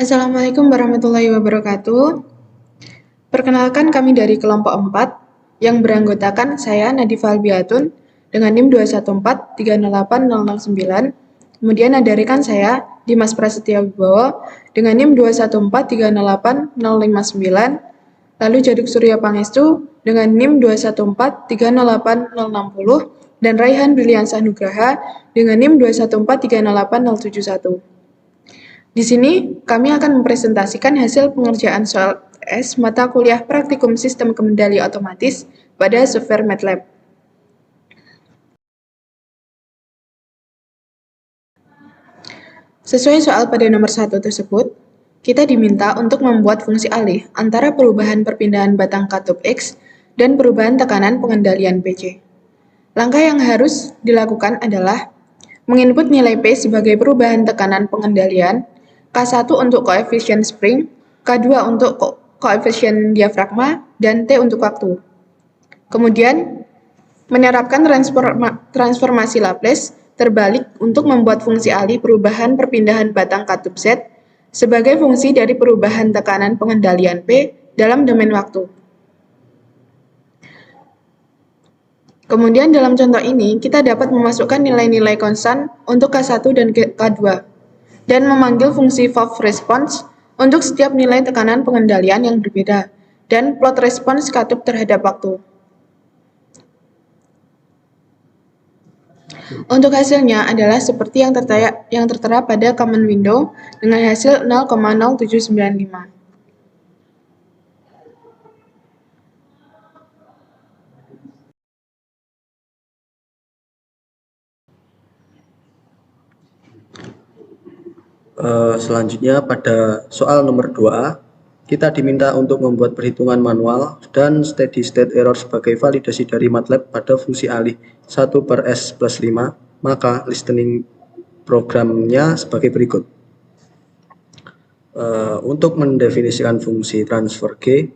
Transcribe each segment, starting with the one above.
Assalamualaikum warahmatullahi wabarakatuh. Perkenalkan kami dari kelompok 4 yang beranggotakan saya Nadifah Albiatun dengan NIM 214308009. Kemudian ada rekan saya Dimas Prasetya Wibowo dengan NIM 214308059. Lalu Jaduk Surya Pangestu dengan NIM 214308060 dan Raihan Briliansah Nugraha dengan NIM 214308071. Di sini, kami akan mempresentasikan hasil pengerjaan soal S mata kuliah Praktikum Sistem Kendali Otomatis pada software MATLAB. Sesuai soal pada nomor 1 tersebut, kita diminta untuk membuat fungsi alih antara perubahan perpindahan batang katup X dan perubahan tekanan pengendalian PC. Langkah yang harus dilakukan adalah menginput nilai P sebagai perubahan tekanan pengendalian, K1 untuk koefisien spring, K2 untuk koefisien diafragma, dan T untuk waktu. Kemudian, menerapkan transformasi Laplace terbalik untuk membuat fungsi alih perubahan perpindahan batang katup Z sebagai fungsi dari perubahan tekanan pengendalian P dalam domain waktu. Kemudian dalam contoh ini, kita dapat memasukkan nilai-nilai konstan untuk K1 dan K2, dan memanggil fungsi Foff response untuk setiap nilai tekanan pengendalian yang berbeda, dan plot respons katup terhadap waktu. Untuk hasilnya adalah seperti yang tertera pada command window dengan hasil 0,0795. Selanjutnya pada soal nomor 2, kita diminta untuk membuat perhitungan manual dan steady state error sebagai validasi dari MATLAB pada fungsi alih 1/s+5, maka listening programnya sebagai berikut. Untuk mendefinisikan fungsi transfer G,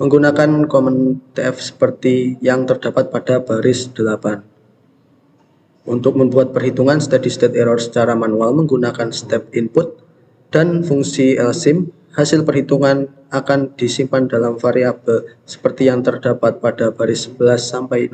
menggunakan command tf seperti yang terdapat pada baris 8. Untuk membuat perhitungan steady state error secara manual menggunakan step input dan fungsi LSIM, hasil perhitungan akan disimpan dalam variabel seperti yang terdapat pada baris 11-16.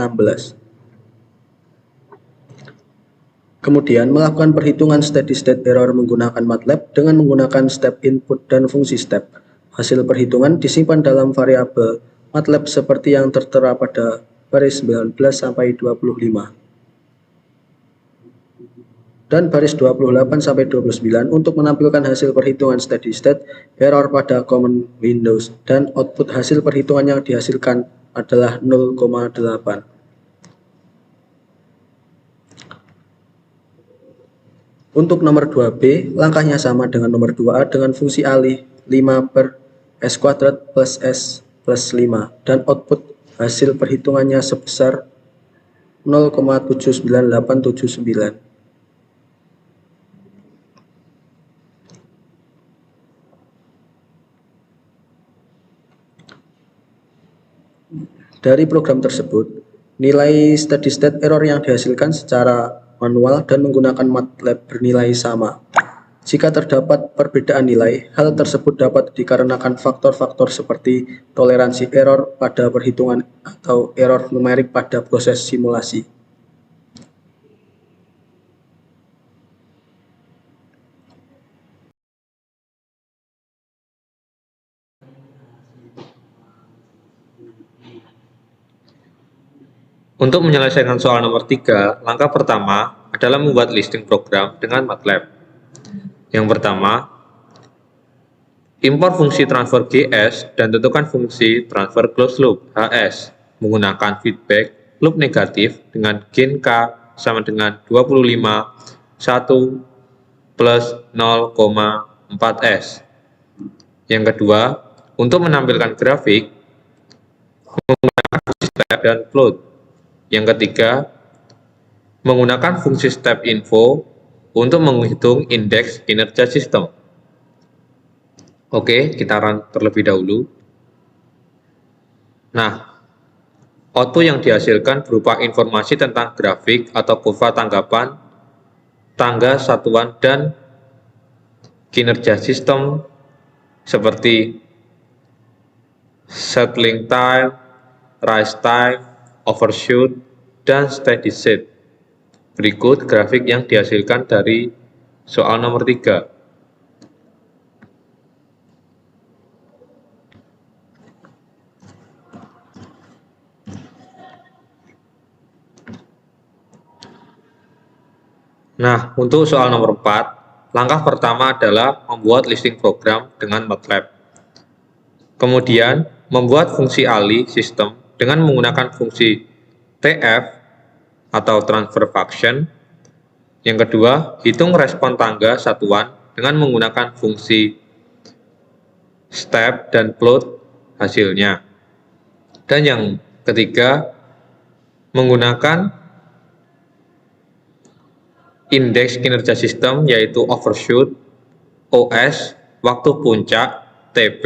Kemudian melakukan perhitungan steady state error menggunakan MATLAB dengan menggunakan step input dan fungsi step. Hasil perhitungan disimpan dalam variabel MATLAB seperti yang tertera pada baris 19-25. Dan baris 28-29 untuk menampilkan hasil perhitungan steady state error pada command Windows, dan output hasil perhitungan yang dihasilkan adalah 0,8. Untuk nomor 2B, langkahnya sama dengan nomor 2A dengan fungsi alih 5/s² + s+5 dan output hasil perhitungannya sebesar 0,79879. Dari program tersebut, nilai steady state error yang dihasilkan secara manual dan menggunakan MATLAB bernilai sama. Jika terdapat perbedaan nilai, hal tersebut dapat dikarenakan faktor-faktor seperti toleransi error pada perhitungan atau error numerik pada proses simulasi. Untuk menyelesaikan soal nomor 3, langkah pertama adalah membuat listing program dengan MATLAB. Yang pertama, import fungsi transfer GS dan tentukan fungsi transfer closed loop HS menggunakan feedback loop negatif dengan gain K sama dengan 25 1 plus 0,4S. Yang kedua, untuk menampilkan grafik menggunakan fungsi step dan float. Yang ketiga, menggunakan fungsi step info untuk menghitung indeks kinerja sistem. Oke, kita run terlebih dahulu. Nah, output yang dihasilkan berupa informasi tentang grafik atau kurva tanggapan, tangga satuan, dan kinerja sistem seperti settling time, rise time, overshoot, dan steady state. Berikut grafik yang dihasilkan dari soal nomor 3. Nah, untuk soal nomor 4, langkah pertama adalah membuat listing program dengan MATLAB. Kemudian, membuat fungsi alih sistem dengan menggunakan fungsi TF atau transfer function. Yang kedua, hitung respon tangga satuan dengan menggunakan fungsi step dan plot hasilnya. Dan yang ketiga, menggunakan indeks kinerja sistem yaitu overshoot, OS, waktu puncak, TP,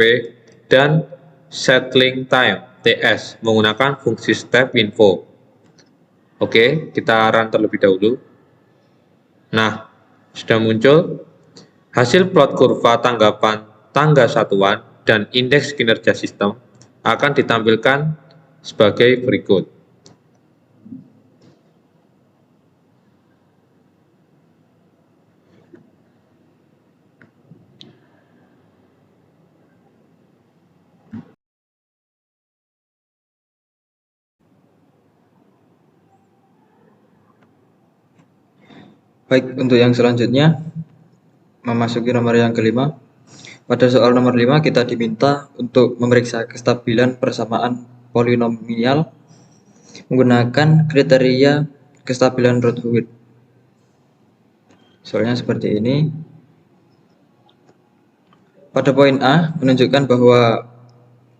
dan settling time, TS, menggunakan fungsi step info. Oke, kita run terlebih dahulu. Nah, sudah muncul hasil plot kurva tanggapan tangga satuan dan indeks kinerja sistem akan ditampilkan sebagai berikut. Baik, untuk yang selanjutnya, memasuki nomor yang kelima. Pada soal nomor 5, kita diminta untuk memeriksa kestabilan persamaan polinomial menggunakan kriteria kestabilan Roth-Hewitt. Soalnya seperti ini. Pada poin A, menunjukkan bahwa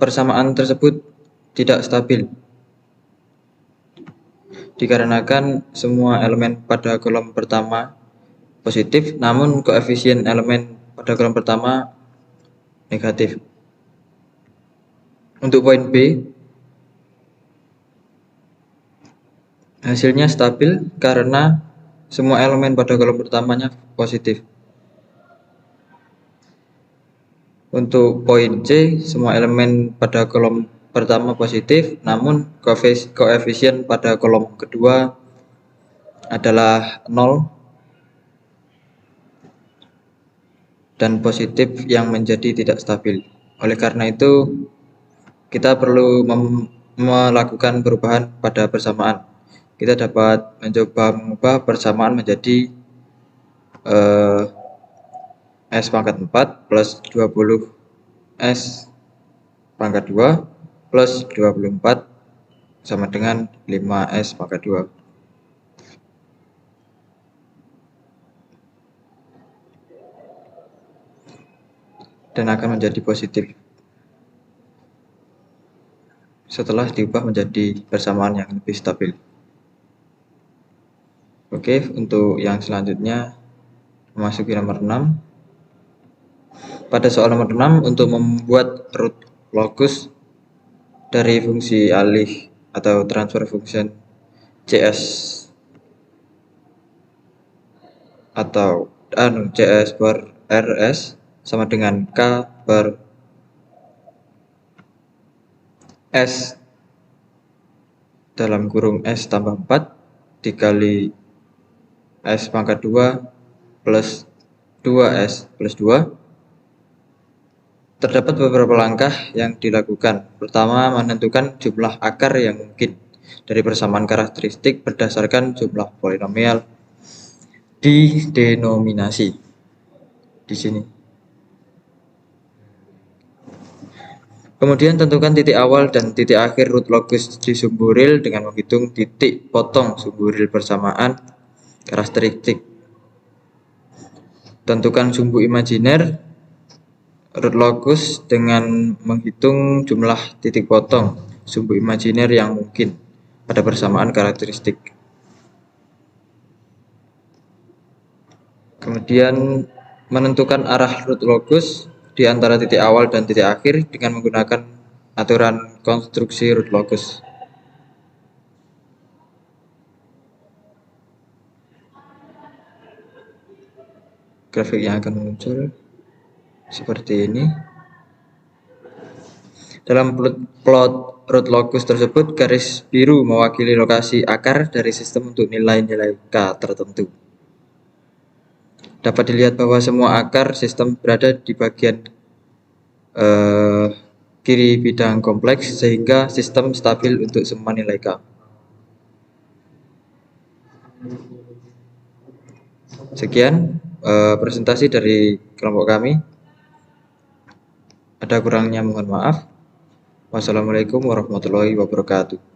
persamaan tersebut tidak stabil, dikarenakan semua elemen pada kolom pertama positif, namun koefisien elemen pada kolom pertama negatif. Untuk poin B, hasilnya stabil karena semua elemen pada kolom pertamanya positif. Untuk poin C, semua elemen pada kolom pertama positif, namun koefisien pada kolom kedua adalah 0 dan positif yang menjadi tidak stabil. Oleh karena itu, kita perlu melakukan perubahan pada persamaan. Kita dapat mencoba mengubah persamaan menjadi S pangkat 4 plus 20 S pangkat 2 plus 24 sama dengan 5S pangkat 2. Dan akan menjadi positif setelah diubah menjadi persamaan yang lebih stabil. Oke, untuk yang selanjutnya memasuki nomor 6. Pada soal nomor 6, untuk membuat root locus dari fungsi alih atau transfer function CS atau CS per RS sama dengan K per S dalam kurung S tambah 4 dikali S pangkat 2 plus 2S plus 2. Terdapat beberapa langkah yang dilakukan. Pertama, menentukan jumlah akar yang mungkin dari persamaan karakteristik berdasarkan jumlah polinomial didenominasi di sini. Kemudian tentukan titik awal dan titik akhir root locus di sumbu real dengan menghitung titik potong sumbu real persamaan karakteristik. Tentukan sumbu imajiner root locus dengan menghitung jumlah titik potong sumbu imajiner yang mungkin pada persamaan karakteristik. Kemudian menentukan arah root locus di antara titik awal dan titik akhir dengan menggunakan aturan konstruksi root locus. Grafik yang akan muncul seperti ini. Dalam plot root locus tersebut, garis biru mewakili lokasi akar dari sistem untuk nilai-nilai K tertentu. Dapat dilihat bahwa semua akar sistem berada di bagian kiri bidang kompleks, sehingga sistem stabil untuk semua nilai K. Sekian presentasi dari kelompok kami. Ada kurangnya mohon maaf. Wassalamualaikum warahmatullahi wabarakatuh.